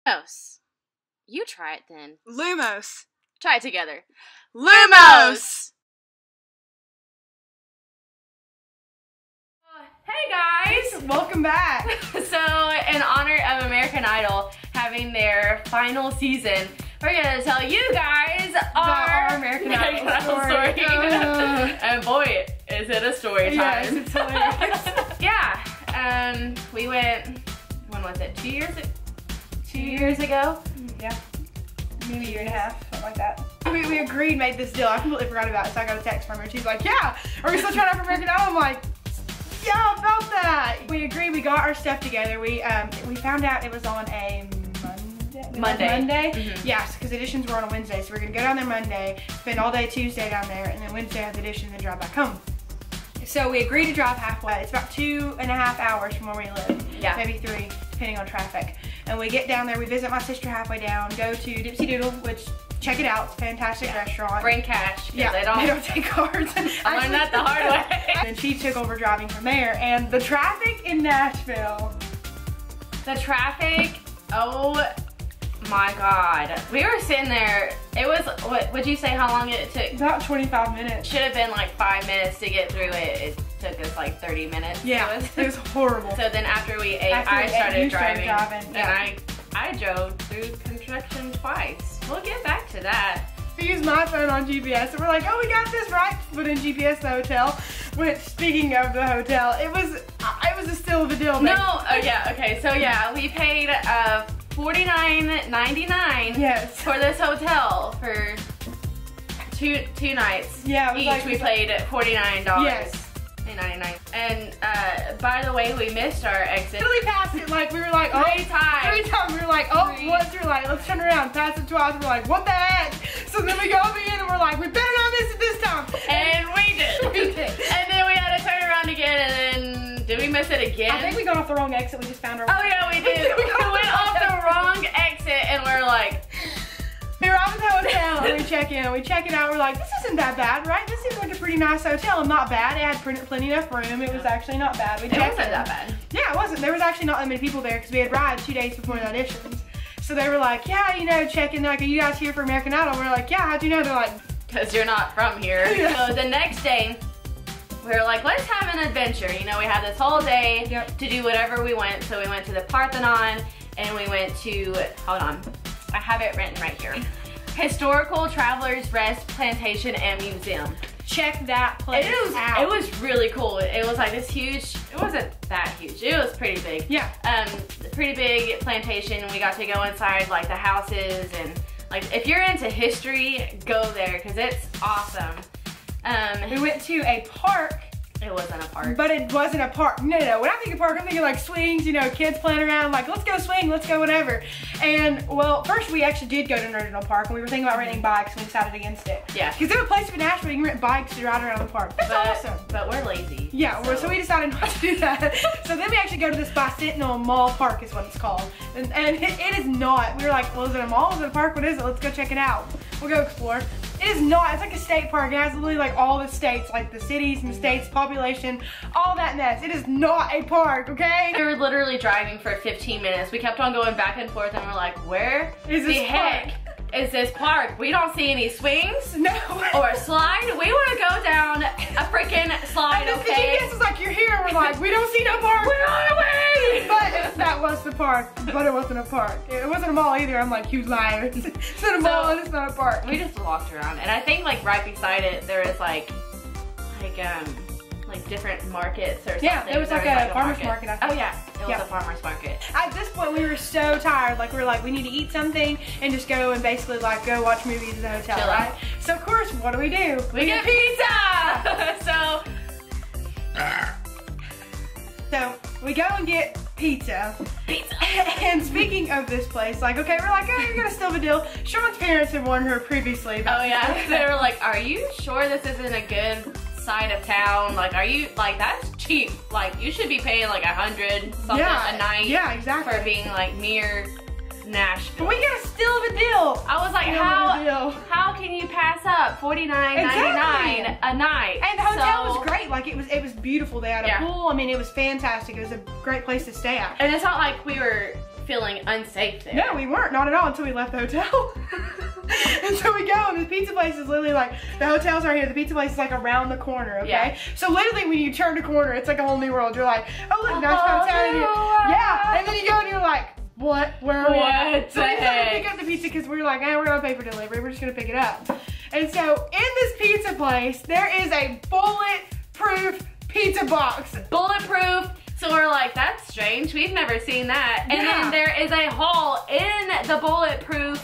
Lumos. You try it then. Lumos. Try it together. Lumos. Hey guys! Welcome back. So, in honor of American Idol having their final season, we're gonna tell you guys our American Idol story. And boy, is it a story time. Yes, it's hilarious. Yeah, we went, when was it, 2 years? 2 years ago? Yeah, maybe a year and a half, something like that. We agreed, made this deal. I completely forgot about it, so I got a text from her. She's like, yeah, are we still trying out for American Idol? I'm like, yeah, about that. We agreed, we got our stuff together. We found out it was on a Monday? Mm-hmm. Yes, because auditions were on a Wednesday, so we're gonna go down there Monday, spend all day Tuesday down there, and then Wednesday have the audition and then drive back home. So we agreed to drive halfway. It's about 2.5 hours from where we live. Yeah. Maybe 3, depending on traffic. And we get down there, we visit my sister halfway down, go to Dipsy Doodle, which, check it out, it's a fantastic restaurant. Bring cash, yeah, they don't take cards. I learned that the hard way. And she took over driving from there, and the traffic in Nashville. The traffic, oh my God. We were sitting there, it was, what would you say how long it took? About 25 minutes. Should have been like 5 minutes to get through it. It took us like 30 minutes. Yeah, it was horrible. So then after we ate, I started driving. Yeah. And I drove through construction twice. We'll get back to that. We used my phone on GPS, and we're like, oh, we got this right. Put in GPS to the hotel. Which, speaking of the hotel, it was a still of a deal. No, oh yeah, okay, so yeah, we paid $49.99 yes. for this hotel for two nights. Yeah, each. Like, we paid $49. Yes. $49. And by the way, we missed our exit. We passed it like we were like, oh, 3 times. 3 times. We were like, oh, once you're like, let's turn around. Pass it twice. We're like, what the heck? So then we go in and we're like, we better not miss it this time. And we did. We did. And then we had to turn around again, and then did we miss it again? I think we got off the wrong exit. We just found our. Oh yeah, we did. We went off the wrong exit, and we're like. We arrive at the hotel and we check in. We check it out. We're like, this isn't that bad, right? This seems like a pretty nice hotel. Not bad. It had plenty enough room. It was actually not bad. It wasn't that bad. Yeah, it wasn't. There was actually not that many people there because we had rides 2 days before the auditions. So they were like, yeah, you know, check in. They're like, are you guys here for American Idol? We're like, yeah, how'd you know? They're like, because you're not from here. Yeah. So the next day, we were like, let's have an adventure. You know, we had this whole day to do whatever we went. So we went to the Parthenon, and we went to, hold on, I have it written right here. Historical Travelers Rest Plantation and Museum. check that place out. It was really cool. It was like this huge, it wasn't that huge. It was pretty big. Yeah. Pretty big plantation. We got to go inside like the houses, and like if you're into history, go there because it's awesome. We went to a park. It wasn't a park. But it wasn't a park. No, no. When I think of park, I'm thinking like swings, you know, kids playing around, like let's go swing, let's go whatever. And well, first we actually did go to an original park, and we were thinking about renting bikes, and we decided against it. Yeah. Because there's a place in Nashville you can rent bikes to ride around the park. That's awesome. But we're lazy. Yeah, so we decided not to do that. So then we actually go to this Bicentennial Mall Park is what it's called. And it is not. We were like, well, is it a mall? Is it a park? What is it? Let's go check it out. We'll go explore. It is not. It's like a state park. It has literally like all the states, like the cities and the states, population, all that mess. It is not a park, okay? We were literally driving for 15 minutes. We kept on going back and forth, and we're like, where is the heck is this park? We don't see any swings. No. Or a slide. We want to go down a freaking slide, and okay? The GPS is like, you're here. And we're like, we don't see no park. Where are we? But that was the park. But it wasn't a park. It wasn't a mall either. I'm like, huge liar. It's not a mall and it's not a park. We just walked around, and I think like right beside it there was like different markets or something. Yeah, it was like a farmer's market. I think. Oh yeah, it was a farmer's market. At this point we were so tired, like we were like, we need to eat something and just go and basically like go watch movies at the hotel, chill right? out. So of course, what do? We get pizza! So we go and get pizza. And speaking of this place, like, okay, we're like, oh, you're gonna steal the deal. Sean's parents had warned her previously. Oh yeah, they were like, are you sure this isn't a good side of town? Like, are you, like, that's cheap. Like, you should be paying like $100 something a night. Yeah, exactly. For being like near Nashville. But we got a steal of a deal. I was like, how can you pass up $49.99 a night? And the hotel was great. Like, it was beautiful. They had a pool. I mean, it was fantastic. It was a great place to stay at. And it's not like we were feeling unsafe there. No, we weren't, not at all, until we left the hotel. And so we go, and the pizza place is literally like, the hotel's right here, the pizza place is like around the corner, okay? Yeah. So literally when you turn the corner, it's like a whole new world. You're like, oh look, nice hotel here. Yeah, and then you go and you're like, what? Where are we at? So we decided to pick up the pizza because we were like, we're gonna pay for delivery, we're just gonna pick it up. And so in this pizza place, there is a bulletproof pizza box. Bulletproof. So we're like, that's strange. We've never seen that. And then there is a hole in the bulletproof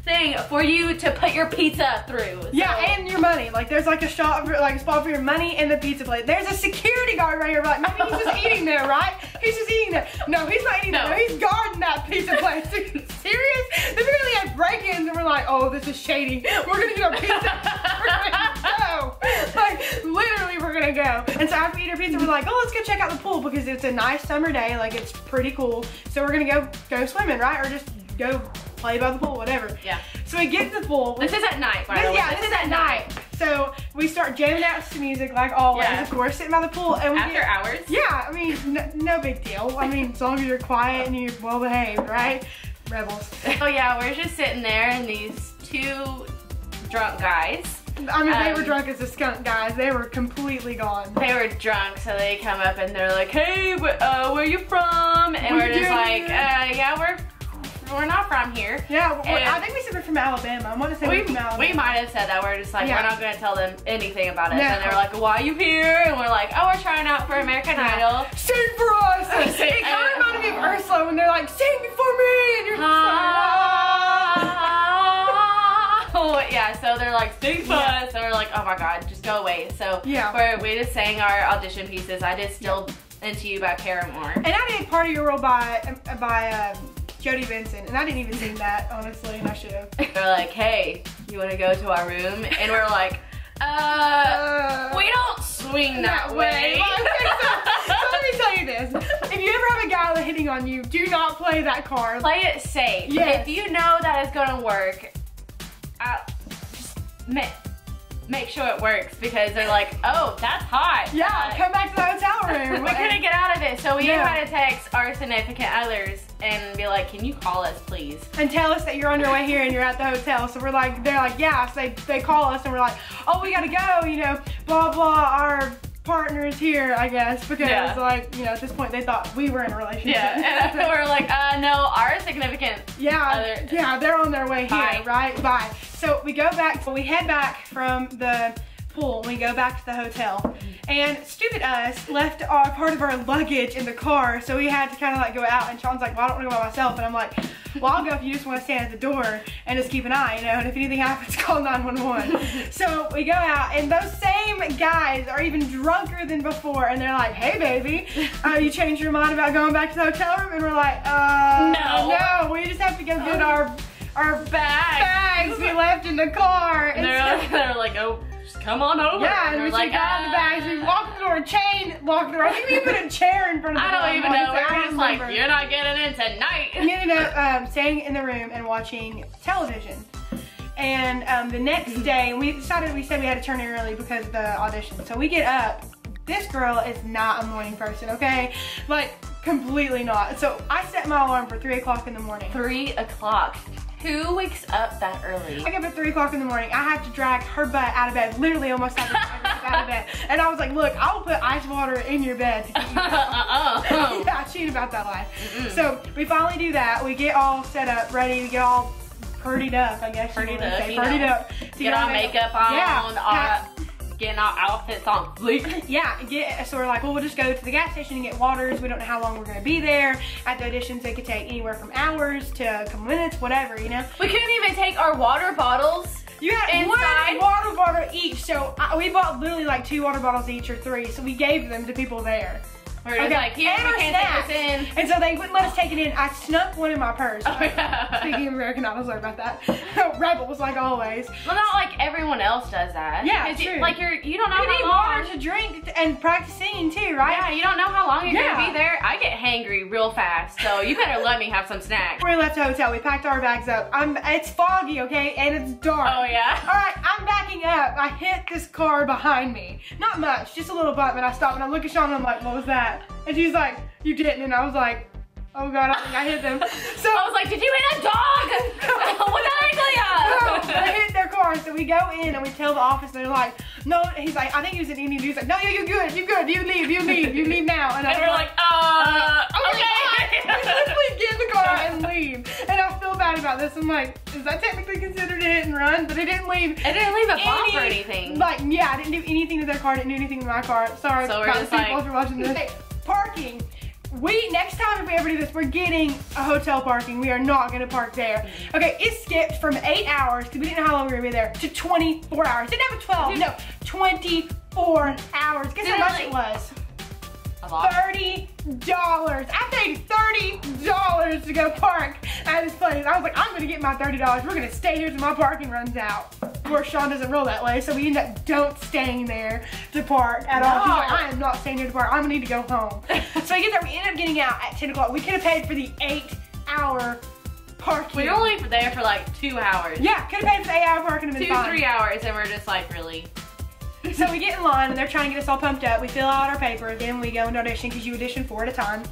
thing for you to put your pizza through. So. Yeah, and your money. Like there's like a spot for your money in the pizza plate. There's a security guard right here. Like maybe he's just eating there, right? He's just eating there. No, he's not eating there. No, he's guarding that pizza plate. Serious? Then we really had break-ins and we're like, oh, this is shady. We're gonna get our pizza. We're gonna go. Like literally, we're gonna go. And so after we eat our pizza, we're like, oh, let's go check out the pool because it's a nice summer day. Like it's pretty cool. So we're gonna go swimming, right? Or just go play by the pool, whatever. Yeah. So we get to the pool. This is at night, by the way. Yeah, this is at night. So we start jamming out to music like always, of course, sitting by the pool. And after hours? Yeah, I mean, no big deal. I mean, as long as you're quiet and you're well behaved, right? Rebels. Oh yeah, we're just sitting there and these two drunk guys. I mean, they were drunk as a skunk, guys. They were completely gone. They were drunk, so they come up and they're like, hey, where you from? And we're just like, yeah, we're not from here. Yeah, I think we said we're from Alabama. I want to say we're from Alabama. We might have said that. We're just like, we're not going to tell them anything about it. No. And they were like, why are you here? And we're like, oh, we're trying out for American Idol. Sing for us! It kind of reminded me of Ursula when they're like, sing for me! And you're just like, oh, yeah, so they're like, sing for us. And we're like, oh my God, just go away. So we just sang our audition pieces. I did Still Into You by Paramore. And I did Part of Your World by Jody Benson, and I didn't even sing that, honestly, and I should have. They're like, hey, you want to go to our room? And we're like, we don't swing that way. So let me tell you this. If you ever have a guy hitting on you, do not play that card. Play it safe. Yes. If you know that it's going to work, just make sure it works, because they're like, oh, that's hot. Yeah, come back to the hotel room. We couldn't get out of it, so we had to text our significant others and be like, can you call us, please? And tell us that you're on your way here and you're at the hotel. So we're like, they're like, yeah. So they call us and we're like, oh, we gotta go, you know, blah, blah, our partner is here, I guess, because like, you know, at this point they thought we were in a relationship. Yeah, and we're like, no, our significant other. Yeah, they're on their way here, right? Bye. So we go back, we head back from the pool, we go back to the hotel, and stupid us left part of our luggage in the car, so we had to kind of like go out, and Sean's like, well, I don't want to go by myself, and I'm like, well, I'll go if you just want to stand at the door and just keep an eye, you know, and if anything happens, call 911. So we go out, and those same guys are even drunker than before, and they're like, hey baby, you changed your mind about going back to the hotel room? And we're like, no, we just have to go get our bags we left in the car. And they're like, oh, just come on over. Yeah, and we like, got the bags. We walked the door, locked the door. I think we even put a chair in front of the door. I don't even know. We were just like, you're not getting in tonight. We ended up staying in the room and watching television. And the next day, we said we had to turn in early because of the audition. So we get up. This girl is not a morning person, okay? Like, completely not. So I set my alarm for 3 o'clock in the morning. 3 o'clock. Who wakes up that early? I get up at 3 o'clock in the morning. I have to drag her butt out of bed. Literally almost had to drag her butt out of bed. And I was like, look, I will put ice water in your bed to keep you Yeah, she ain't about that life. So we finally do that. We get all set up, ready. We get all purdied up, I guess. Purdied up. Get our makeup on. Getting our outfits on fleek. Yeah, so we're like, well, we'll just go to the gas station and get waters. We don't know how long we're gonna be there. At the auditions, they could take anywhere from hours to a couple minutes, whatever, you know? We couldn't even take our water bottles. You had one water bottle each, so we bought literally like 2 water bottles each or 3, so we gave them to people there. We're just like, here, we can't take this in. And so they wouldn't let us take it in. I snuck one in my purse. Speaking of American Idol, sorry about that. Rebels, like always. Well, not like everyone else does that. Yeah, true. Like you don't know how long. You need water to drink and practice singing too, right? Yeah, you don't know how long you're gonna be there. I get hangry real fast, so you better let me have some snacks. We left the hotel. We packed our bags up. It's foggy, okay, and it's dark. Oh yeah. All right, I'm backing up. I hit this car behind me. Not much, just a little bump, and I stopped and I look at Sean and I'm like, what was that? And she's like, you didn't, and I was like, Oh God, I think I hit them. So I was like, did you hit a dog? What no, they hit their car. So we go in and we tell the office, and they're like, no. He's like, I think he was an Indian. He's like, no, you're good. You leave now. And we're like, okay. Literally get in the car and leave. And I feel bad about this. I'm like, is that technically considered a hit and run? But it didn't leave. It didn't leave a bump or anything. Like, yeah, I didn't do anything to their car. Didn't do anything to my car. Sorry, so we're just like, if you're watching this. Okay, parking. Next time if we ever do this, we're getting a hotel parking. We are not gonna park there. Okay, it skipped from 8 hours, because we didn't know how long we were gonna be there, to 24 hours. Didn't have a 12, no, 24 hours. Guess how much it was? $30. I paid $30 to go park at this place. I was like, I'm gonna get my $30. We're gonna stay here till my parking runs out. Of course, Sean doesn't roll that way, so we end up don't staying there to park at all. He's like, I am not staying here to park. I'm gonna need to go home. So we get there, we end up getting out at 10 o'clock. We could have paid for the 8-hour parking. We were only there for like 2 hours. Yeah, could have paid for the 8-hour parking and been fine. 2-3 hours, and we're just like, really? So we get in line and they're trying to get us all pumped up. We fill out our paper, then we go into audition because you audition 4 at a time.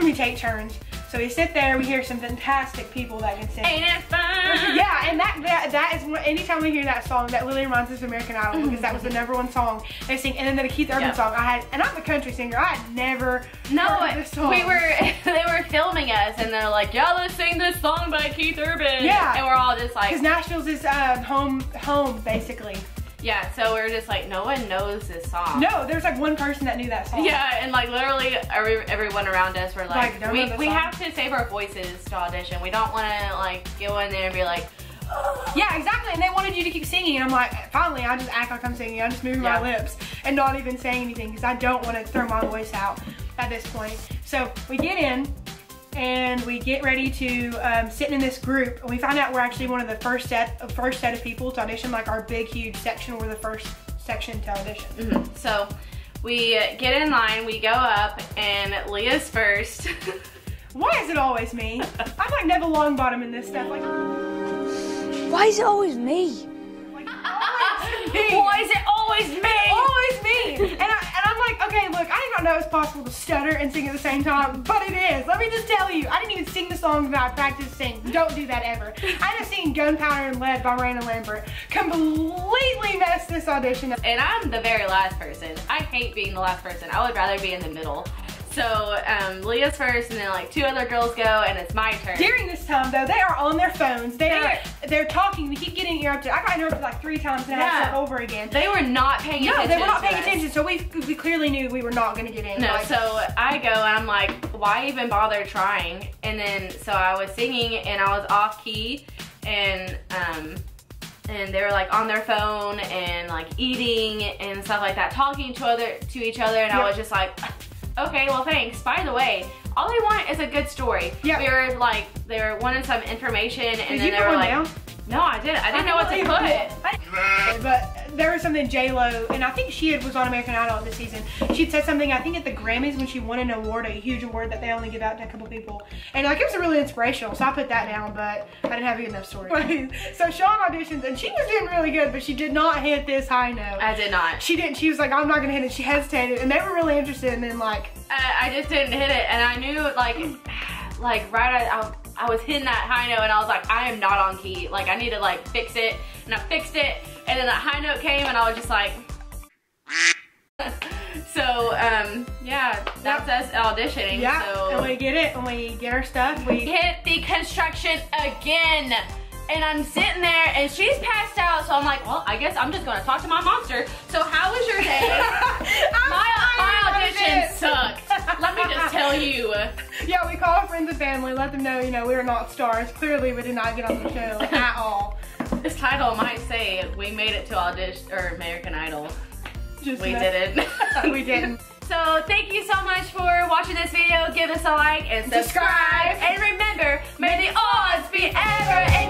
We take turns. So we sit there, we hear some fantastic people that can sing. Ain't it fun? Yeah, and that is one, anytime we hear that song, that really reminds us of American Idol because that was the #1 song they sing. And then the Keith Urban song and I'm a country singer. I had never heard this song. They were filming us and they're like, yeah, let's sing this song by Keith Urban. Yeah. And we're all just like. Because Nashville's his home basically. Yeah, so we're just like, no one knows this song. No, there's like one person that knew that song. Yeah, and like literally everyone around us were like we have to save our voices to audition. We don't want to like go in there and be like, oh. Yeah, exactly. And they wanted you to keep singing, and I'm like, finally, I just act like I'm singing. I'm just moving my lips and not even saying anything because I don't want to throw my voice out at this point. So we get in. And we get ready to sit in this group, and we find out we're actually one of the first set of people to audition. Like our big, huge section, we're the first section to audition. So we get in line, we go up, and Leah's first. Why is it always me? I'm like Neville Longbottom in this stuff. Like, why is it always me? Why is it always me? Always me. And I'm like, okay, look, I did not know it was possible to stutter and sing at the same time, but it is. Let me just tell you, I didn't even sing the songs that I practiced singing. Don't do that ever. I just sing Gunpowder and Lead by Raina Lambert. Completely messed this audition up. And I'm the very last person. I hate being the last person. I would rather be in the middle. So Leah's first, and then like 2 other girls go, and it's my turn. During this time though, they are on their phones. They're talking. We keep getting interrupted. I got interrupted like 3 times and I had to start over again. They were not paying attention. No, they were not paying attention. So we clearly knew we were not going to get in. No, so I go and I'm like, why even bother trying? And then so I was singing and I was off key, and they were like on their phone and like eating and stuff like that, talking to each other, and I was just like, okay, well thanks. By the way, all they want is a good story. Yeah. We were like, they were wanting some information, and then they were like, no, I didn't. I didn't know what to put. But there was something J-Lo, and I think she was on American Idol this season. She'd said something, I think at the Grammys when she won an award, a huge award that they only give out to a couple people. And like, it was really inspirational, so I put that down, but I didn't have a good enough story. So Sean auditions, and she was doing really good, but she did not hit this high note. I did not. She didn't. She was like, I'm not gonna hit it. She hesitated, and they were really interested, and then like. I just didn't hit it, and I knew like I was hitting that high note, and I was like, I am not on key. Like, I need to like fix it, and I fixed it, and then that high note came, and I was just like. So yeah, that's us auditioning. Yeah, so. And we get it, and we get our stuff. We hit the construction again. And I'm sitting there, and she's passed out, so I'm like, well, I guess I'm just gonna talk to my monster. So how was your day? my audition sucked. Let me just tell you. Yeah, we call our friends and family, let them know, you know, we are not stars. Clearly, we did not get on the show at all. This title might say, we made it to audition, or American Idol. We didn't. We didn't. So thank you so much for watching this video. Give us a like and subscribe. And remember, may the odds be ever and